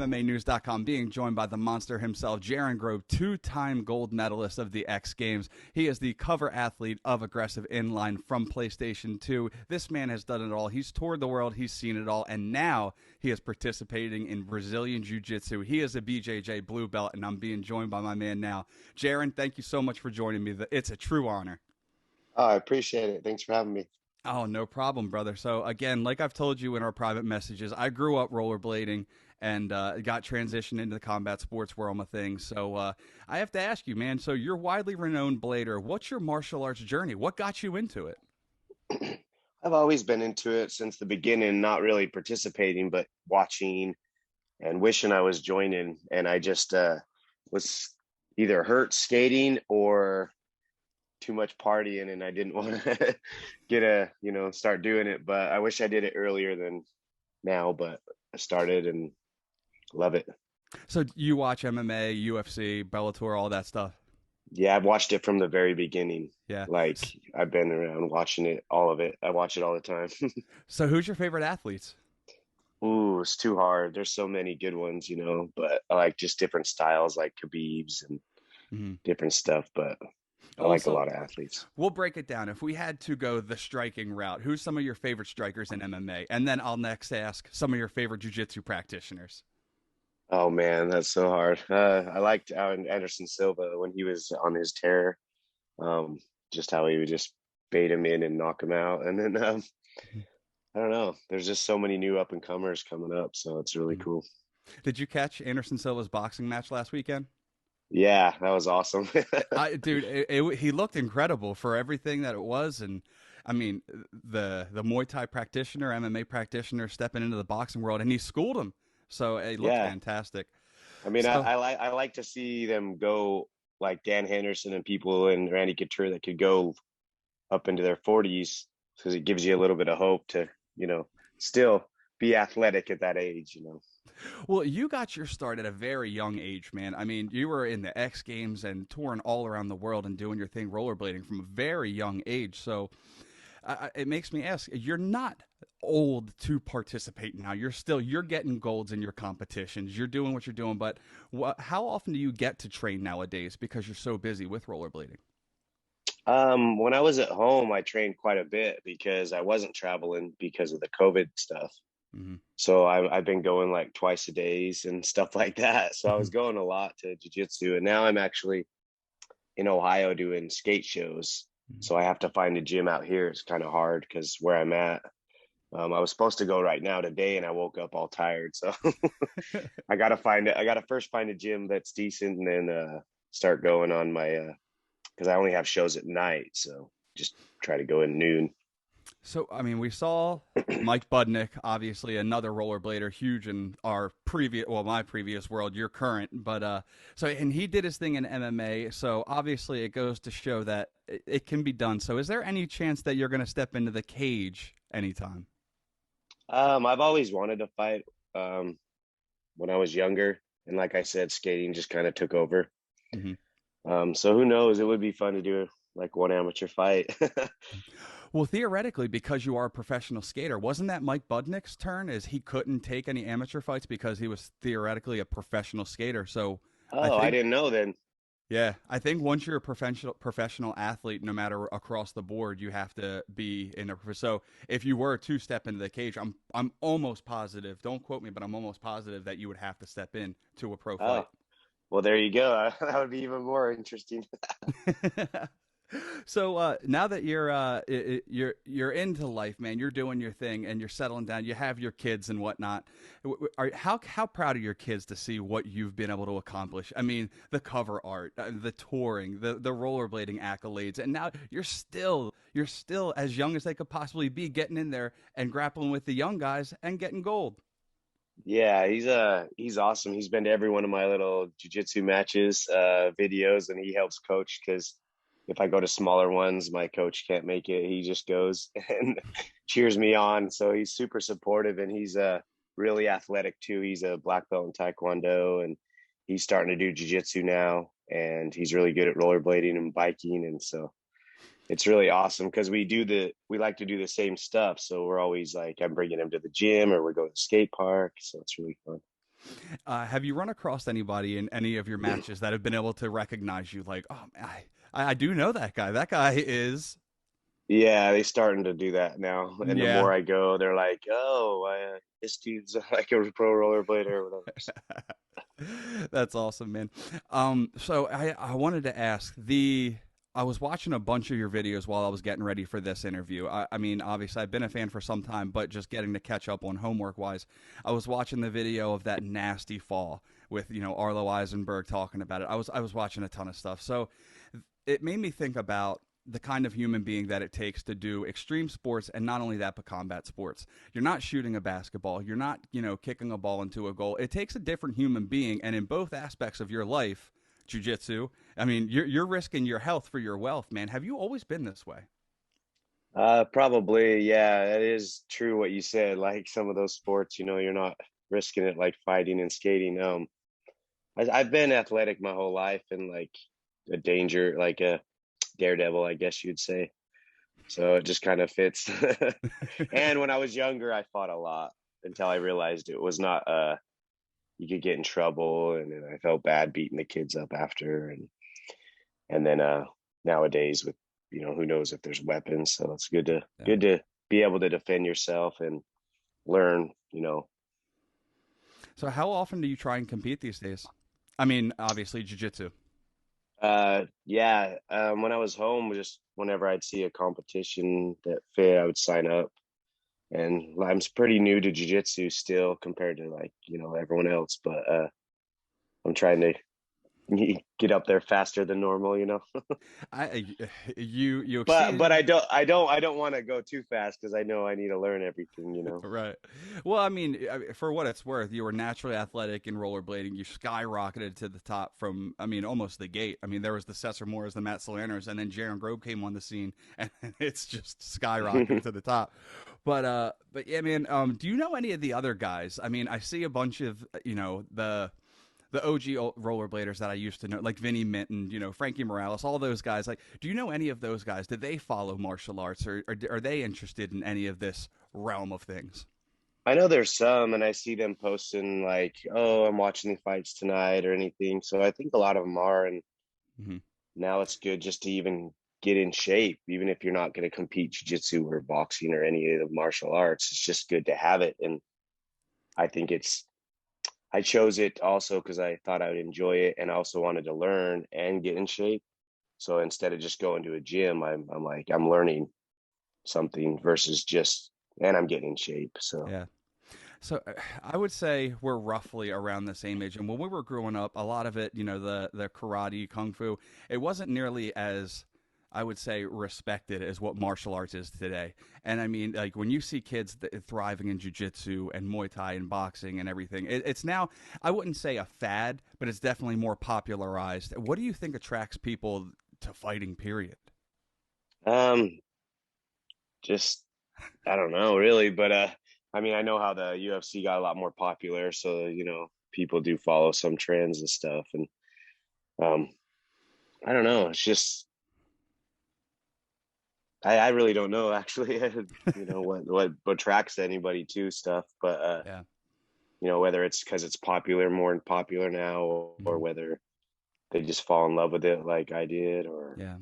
MyMMANews.com, being joined by the monster himself, Jaren Grob, two-time gold medalist of the X Games. He is the cover athlete of Aggressive Inline from PlayStation 2. This man has done it all. He's toured the world. He's seen it all. And now he is participating in Brazilian Jiu Jitsu. He is a BJJ blue belt, and I'm being joined by my man now. Jaren, thank you so much for joining me. It's a true honor. Oh, I appreciate it. Thanks for having me. Oh, no problem, brother. So again, like I've told you in our private messages, I grew up rollerblading and got transitioned into the combat sports realm of things. So I have to ask you, man, so you're widely renowned blader. What's your martial arts journey? What got you into it? I've always been into it since the beginning, not really participating, but watching and wishing I was joining. And I just was either hurt skating or too much partying, and I didn't want to start doing it. But I wish I did it earlier than now, but I started and love it. So you watch MMA, UFC, Bellator, all that stuff? Yeah, I've watched it from the very beginning. Yeah. Like I've been around watching it, all of it. I watch it all the time. So who's your favorite athletes? Ooh, it's too hard. There's so many good ones, but I like just different styles like Khabib's and different stuff. But I like a lot of athletes. We'll break it down. If we had to go the striking route, who's some of your favorite strikers in MMA? And then I'll next ask some of your favorite jiu-jitsu practitioners. Oh man, that's so hard. I liked Anderson Silva when he was on his tear. Just how he would just bait him in and knock him out. And then I don't know. There's just so many new up and comers coming up, so it's really cool. Did you catch Anderson Silva's boxing match last weekend? Yeah, that was awesome. Dude, he looked incredible for everything that it was. And I mean, the Muay Thai practitioner, MMA practitioner stepping into the boxing world, and he schooled him. So it looked fantastic. I mean, I like to see them go like Dan Henderson and people and Randy Couture that could go up into their 40s, because it gives you a little bit of hope to, still be athletic at that age, Well, you got your start at a very young age, man. I mean, you were in the X Games and touring all around the world and doing your thing rollerblading from a very young age. So it makes me ask, you're not old to participate now. You're getting golds in your competitions. You're doing what you're doing. But how often do you get to train nowadays because you're so busy with rollerblading? When I was at home, I trained quite a bit because I wasn't traveling because of the COVID stuff. So I've been going like twice a days and stuff like that. So I was going a lot to jiu-jitsu, and now I'm actually in Ohio doing skate shows. So I have to find a gym out here. It's kind of hard because where I'm at, I was supposed to go right now today, and I woke up all tired. So I got to first find a gym that's decent, and then start going on my, because I only have shows at night. So just try to go in noon. So, I mean, we saw Mike Budnick, obviously another rollerblader, huge in my previous world, your current, but, and he did his thing in MMA. So obviously it goes to show that it can be done. So is there any chance that you're going to step into the cage anytime? I've always wanted to fight, when I was younger. And like I said, skating just kind of took over. So who knows? It would be fun to do like one amateur fight. Well, theoretically, because you are a professional skater, wasn't that Mike Budnick's turn? Is he couldn't take any amateur fights because he was theoretically a professional skater? So, I didn't know then. Yeah, I think once you're a professional athlete, no matter across the board, you have to be in a. So, if you were to step into the cage, I'm almost positive. Don't quote me, but I'm almost positive that you would have to step in to a pro fight. Well, there you go. That would be even more interesting. So now that you're into life, man, you're doing your thing and you're settling down. You have your kids and whatnot. How proud are your kids to see what you've been able to accomplish? I mean, the cover art, the touring, the rollerblading accolades, and now you're still as young as they could possibly be, getting in there and grappling with the young guys and getting gold. Yeah, he's awesome. He's been to every one of my little jiu-jitsu matches, videos, and he helps coach because if I go to smaller ones, my coach can't make it. He just goes and cheers me on. So he's super supportive, and he's really athletic too. He's a black belt in Taekwondo, and he's starting to do jiu-jitsu now, and he's really good at rollerblading and biking. And so it's really awesome because we like to do the same stuff. So we're always like, I'm bringing him to the gym or we go to the skate park. So it's really fun. Have you run across anybody in any of your matches that have been able to recognize you? Like, oh, I do know that guy. That guy is. Yeah, they starting to do that now. And the Yeah. more I go, they're like, "Oh, this dude's like a pro rollerblader or whatever." That's awesome, man. So I wanted to ask I was watching a bunch of your videos while I was getting ready for this interview. I mean, obviously, I've been a fan for some time, but just getting to catch up on homework wise, I was watching the video of that nasty fall with Arlo Eisenberg talking about it. I was watching a ton of stuff, so it made me think about the kind of human being that it takes to do extreme sports, and not only that, but combat sports. You're not shooting a basketball. You're not, kicking a ball into a goal. It takes a different human being, and in both aspects of your life, jiu-jitsu, I mean, you're risking your health for your wealth, man. Have you always been this way? Probably, yeah, that is true what you said. Like some of those sports, you're not risking it like fighting and skating. I've been athletic my whole life and like a danger, like a daredevil, I guess you'd say. So it just kind of fits. And when I was younger, I fought a lot until I realized it was not you could get in trouble, and then I felt bad beating the kids up after, and then nowadays with who knows if there's weapons, so it's Yeah. good to be able to defend yourself and learn. So how often do you try and compete these days? I mean, obviously jiu-jitsu. Yeah, when I was home, just whenever I'd see a competition that fit, I would sign up. And I'm pretty new to jiu-jitsu still compared to like everyone else, but I'm trying to get up there faster than normal. I you But exceeded. I don't want to go too fast because I know I need to learn everything. Right. Well, I mean, for what it's worth, you were naturally athletic in rollerblading. You skyrocketed to the top from, I mean, almost the gate. I mean, there was the Cesar Moores, the Matt Solanners, and then Jaren Grob came on the scene, and it's just skyrocketed to the top. But yeah, man. Do you know any of the other guys? I mean, I see a bunch of the OG rollerbladers that I used to know, like Vinny Minton, Frankie Morales, all those guys. Like, do you know any of those guys? Did they follow martial arts, or are they interested in any of this realm of things? I know there's some, and I see them posting like, "Oh, I'm watching the fights tonight" or anything. So I think a lot of them are, and Hmm. now it's good just to even get in shape, even if you're not going to compete jiu-jitsu or boxing or any of the martial arts. It's just good to have it, and I think I chose it also because I thought I would enjoy it, and I also wanted to learn and get in shape. So instead of just going to a gym, I'm like I'm learning something versus just and I'm getting in shape. So Yeah. So I would say we're roughly around the same age. And when we were growing up, a lot of it, the karate, kung fu, it wasn't nearly as, I would say, respected as what martial arts is today. And I mean, like when you see kids thriving in jujitsu and Muay Thai and boxing and everything, it's now, I wouldn't say a fad, but it's definitely more popularized. What do you think attracts people to fighting, period? um just I don't know really, but I mean I know how the UFC got a lot more popular, so people do follow some trends and stuff, and um I don't know, it's just I really don't know actually. What attracts anybody to stuff, but Yeah. whether it's because it's more popular now, or Mhm. whether they just fall in love with it like I did, or Yeah.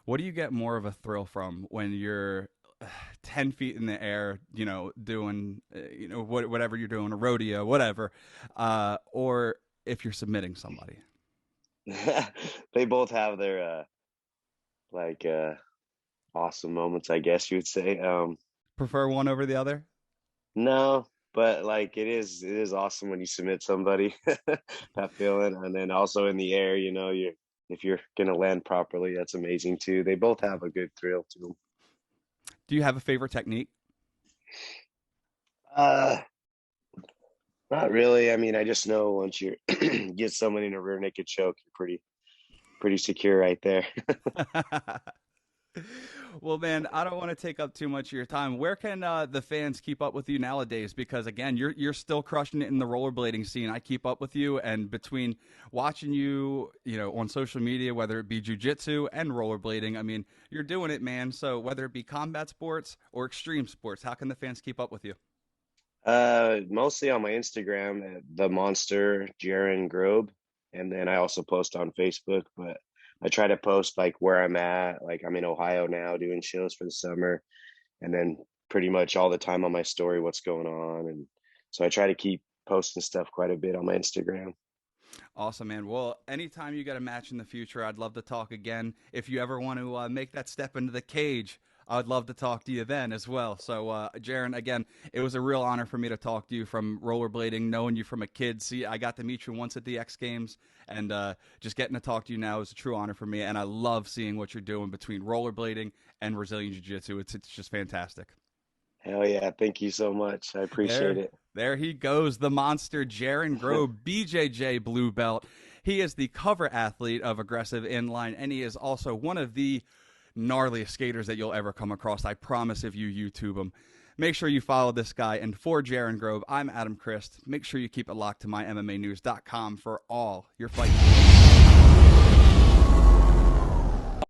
What do you get more of a thrill from when you're 10 feet in the air, doing, whatever you're doing, a rodeo, whatever, or if you're submitting somebody? they both have their like awesome moments, I guess you would say. Prefer one over the other? No, but like it is awesome when you submit somebody, that feeling, and then also in the air, you if you're gonna land properly, that's amazing too. They both Yeah. have a good thrill to them. Do you have a favorite technique? Uh, Not really. I mean, I just know once you get someone in a rear naked choke, you're pretty secure right there. Well, man, I don't want to take up too much of your time. Where can the fans keep up with you nowadays? Because again, you're still crushing it in the rollerblading scene. I keep up with you, and between watching you, on social media, whether it be jujitsu and rollerblading, I mean, you're doing it, man. So whether it be combat sports or extreme sports, how can the fans keep up with you? Mostly on my Instagram, the monster Jaren Grob, and then I also post on Facebook. But I try to post like where I'm at. Like I'm in Ohio now doing shows for the summer, and then pretty much all the time on my story what's going on, and so I try to keep posting stuff quite a bit on my Instagram. Awesome, man. Well, anytime you get a match in the future, I'd love to talk again. If you ever want to make that step into the cage, I'd love to talk to you then as well. So, Jaren, again, it was a real honor for me to talk to you from rollerblading, knowing you from a kid. See, I got to meet you once at the X Games, and just getting to talk to you now is a true honor for me. And I love seeing what you're doing between rollerblading and Brazilian Jiu Jitsu. It's just fantastic. Hell yeah, thank you so much. I appreciate There, it. there he goes, the monster Jaren Grob, BJJ blue belt. He is the cover athlete of Aggressive Inline, and he is also one of the gnarliest skaters that you'll ever come across. I promise if you YouTube him. Make sure you follow this guy. And for Jaren Grob, I'm Adam Christ. Make sure you keep it locked to MyMMANews.com for all your fight.